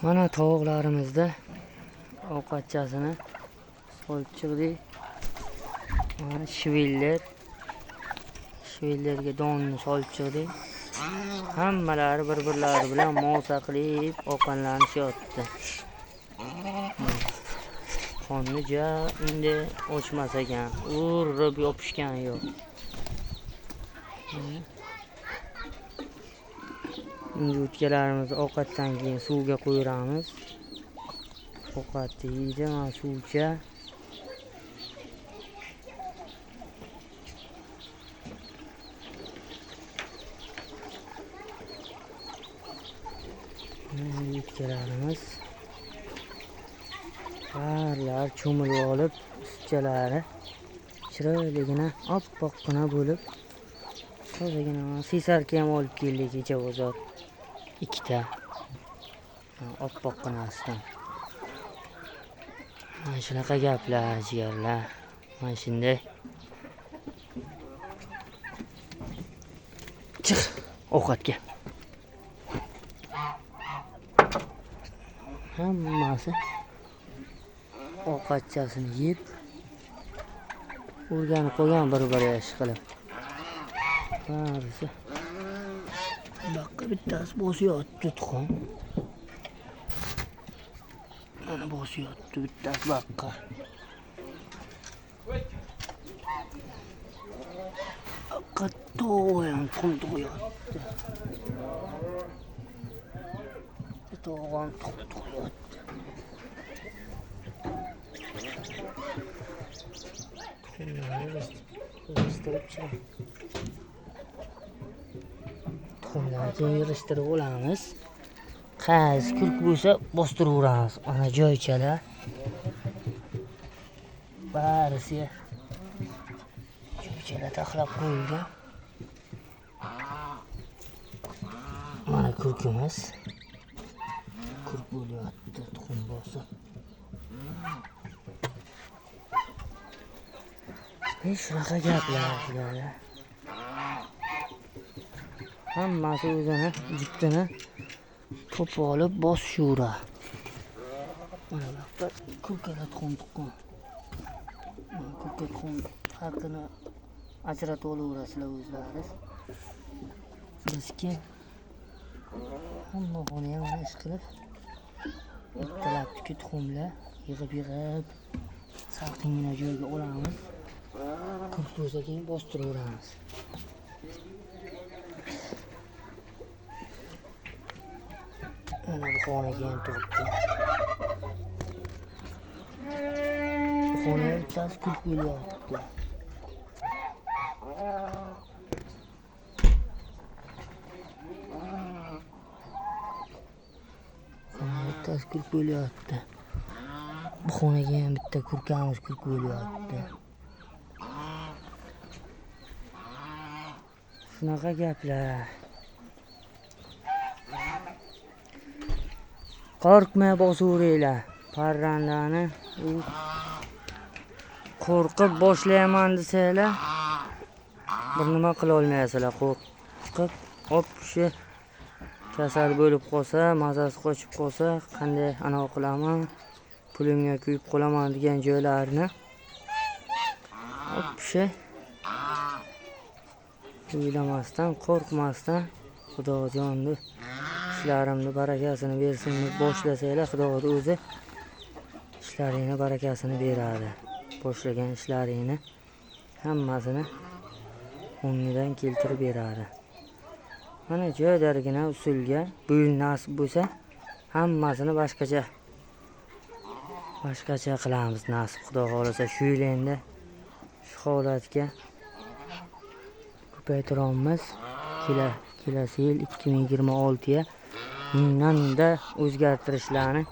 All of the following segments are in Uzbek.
Mana tovuqlarimizda ovqatchasini solib chiqdik. Mana shivellerga donni solib chiqdik. Hammalari bir-birlari bilan mosa qilib ovqatlanishyapti. Qonni ja endi ochmas ekan, urib yopishgan yo'q. Yutkalarimizni ovqatdan keyin suvga qo'yamiz. Ovqatni yeydi, mana suvcha. Yutkalarimiz barlar cho'milib olib, sutchalari chiroyligina oppoqqina bo'lib, tozagina sesarka ham olib keldik kecha bozor. 2 ta oppoqqinasidan. Mana shunaqa gaplar, jigarlar. Mana shunday. Chiq ovqatga. Hammasi ovqatchasini yeb o'rganib qolgan bir-biri ish qilib. Barisi baqqa bittasi bosyapti tuxum. Mana bosyapti bittasi baqqa. Baqqa to'g'ayam tuxum tug'yapti. To'g'am tuxum tug'yapti. Tuxumlarni yig'ishtirib olamiz. Qaysi kurk bo'lsa bostiraveramiz. Ana joychalar. Barisiga joychalar taxlab qo'yilgan. Mana kurkimiz. Kurk bo'lyapti, tuxum bo'lsa. Shunaqa gaplar. Hammasi o'zini juftini to'pib olib bosishura. Mana bu kurkalar tuxum. Kurka tuxum haqini ajratib olaverasizlar o'zlaringiz. Bizga hamma xona ham ish qilib ertalabki tuxumlar yig'ib salqingina joyga olamiz. Kurk bo'lsa keyin bostiraveramiz. Mana bu xonaga ham turibdi. Xonaga bittasi kurk bo'lyapti. Xonaga bittasi kurk bo'lyapti. Bu xonaga ham bitta kurkamiz kurk bo'lyapti. Shunaqa gaplar. Qo'rqmay bosaveringlar. Parrandani qo'rqib boshlayman desanglar, bir nima qila olmaysizlar. Qo'rqib, shu kasal bo'lib qolsa, mazasi qochib qolsa, qanday anaqa qilaman, pulimga kuyib qolaman degan joylarni shu o'ylamasdan, qo'rqmasdan, Xudojonning ishlarimni barakasini bersin deb boshlasanglar, Xudo o'zi ishlaringni barakasini beradi. Boshlagan ishlaringni hammasini o'rnidan keltirib beradi. Mana joylargina usulga bu yil nasib bo'lsa, hammasini boshqacha qilamiz nasib Xudo xolasa. Shu yil endi shu holatga ko'paytiramiz. Kelasi yil 2026 ga mingdan o'zgartirishlarni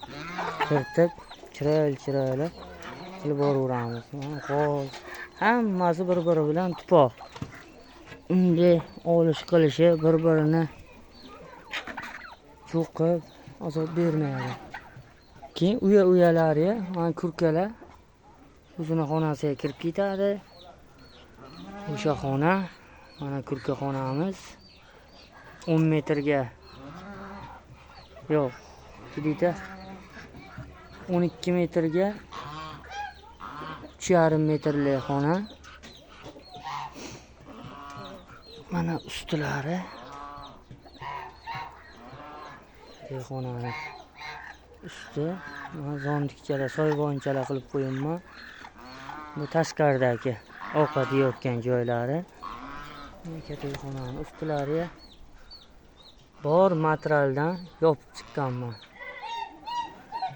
kiritib, chiroyli qilib boraveramiz. Hammasi bir-biri bilan tupoq. Unday olish qilishi bir-birini cho'qib azob bermaydi. Keyin uyalariga mana kurkalar o'zini xonasiga kirib ketadi. O'sha xona mana kurka xonamiz 10 metrga yo'q Где-то 12 metrga 3,5 metrli xona. Mana ustilari. Xonani usti zondikchalar, soyvonchalar qilib qo'yinman. Bu tashqaridagi ovqat yeyotgan joylari. Katta xonani ustilari bor materialdan yopib chiqqanman.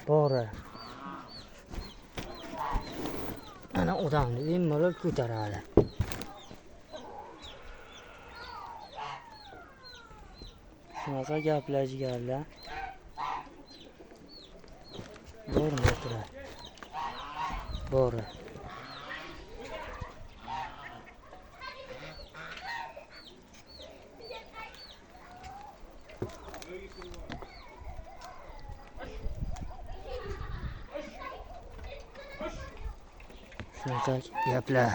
Bori. Ana odamni bemalol ko'taradi. Shunaqa gaplar jigarlar. Bor material. Bori. Shunaqa gaplar.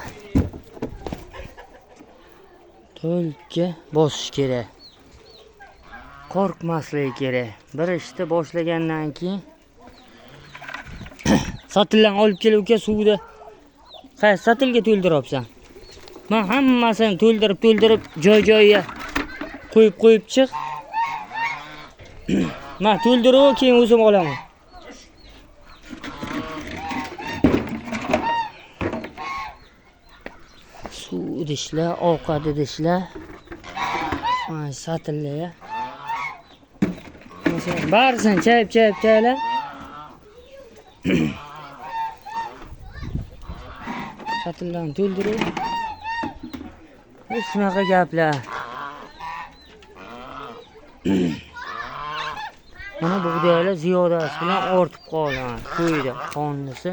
To'lga bosish kerak. Qo'rqmaslik kerak. Bir ishni boshlagandan keyin satildan olib kelib uka suvda. Qaysi satilga to'ldiryapsan? Men hammasini to'ldirib joy-joyiga qo'yib chiq. Men to'ldirib keyin o'zim olaman. Suv idishlar, ovqat idishlar. Mana satillar. Barisini chayib tayla. Satildan to'ldirib. Shunaqa gaplar. Mana bug'doylar ziyodasi bilan ortib qolgan. To'yda qonnisi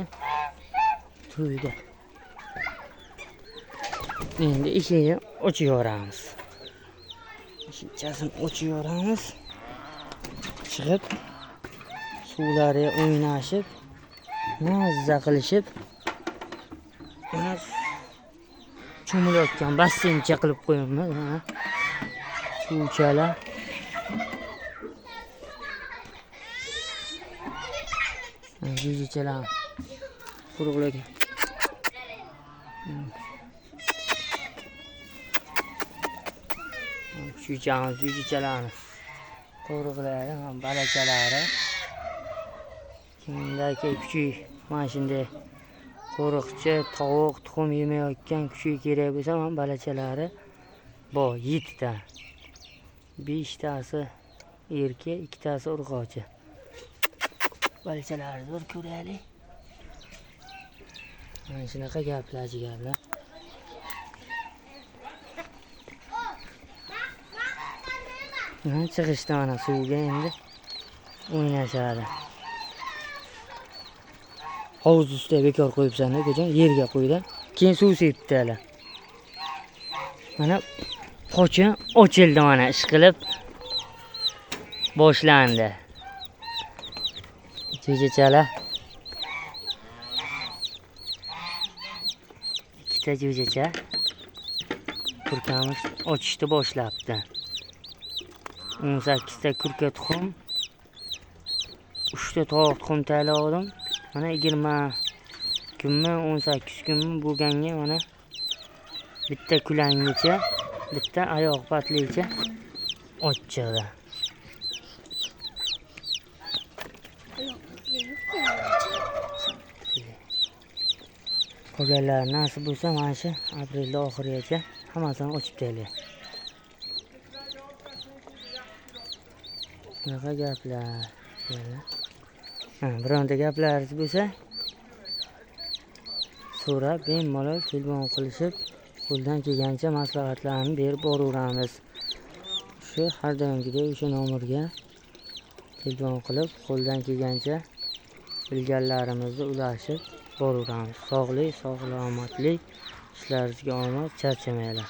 to'yda. Endi eshikni ochib yuboramiz. Eshikchasini ochib yuboramiz. Chiqib suvlari o'ynashib, mazza qilishib, cho'milayotgan basseyncha qilib qo'yamiz. Suvchalar. Jujichalar quruqlagan. Jujichalarni qo'riqlari, balachalari. Kimdagi kuchuk mana shunday qo'riqchi, tovuq, tuxum yemayotgan kuchuk kerak bo'lsa, ham balachalari bor 7 ta. 5 tasi erkak, 2 tasi urg'ochi. Balchalarni bir ko'raylik. Mana shunaqa gaplar jigarlar. Chiqishdi mana suvga endi o'ynashadi. Hovuz ustiga bekor qo'yibsan-da, ko'jon, yerga qo'ydi. Keyin suv sepdilar. Mana qochin ochildi, mana ish qilib boshlandi. Jo'jachalar. 2 ta jo'jacha. Kurkamiz ochishni boshlabdi. 18 ta kurka tuxum. 3 ta tovuq tuxum tayyorladim. Mana 20 kunmi, 18 kunmi bo'lganga mana bitta kulangicha, bitta oyoq patlicha ochchadi. Qolganlar nasib bo'lsa mana shu aprelning oxirigacha hammasini ochib tayyorlayman. Bunaqa gaplar. Bironta gaplaringiz bo'lsa, so'rab, bemalol telefon qilishib, qo'ldan kelgancha maslahatlarni berib boraveramiz. Shu har doimgidek o'sha nomerga telefon qilib, qo'ldan kelgancha bilganlarimizni ulashib boraveramiz. Sog'lik, salomatlik, ishlaringizga omad, charchamanglar.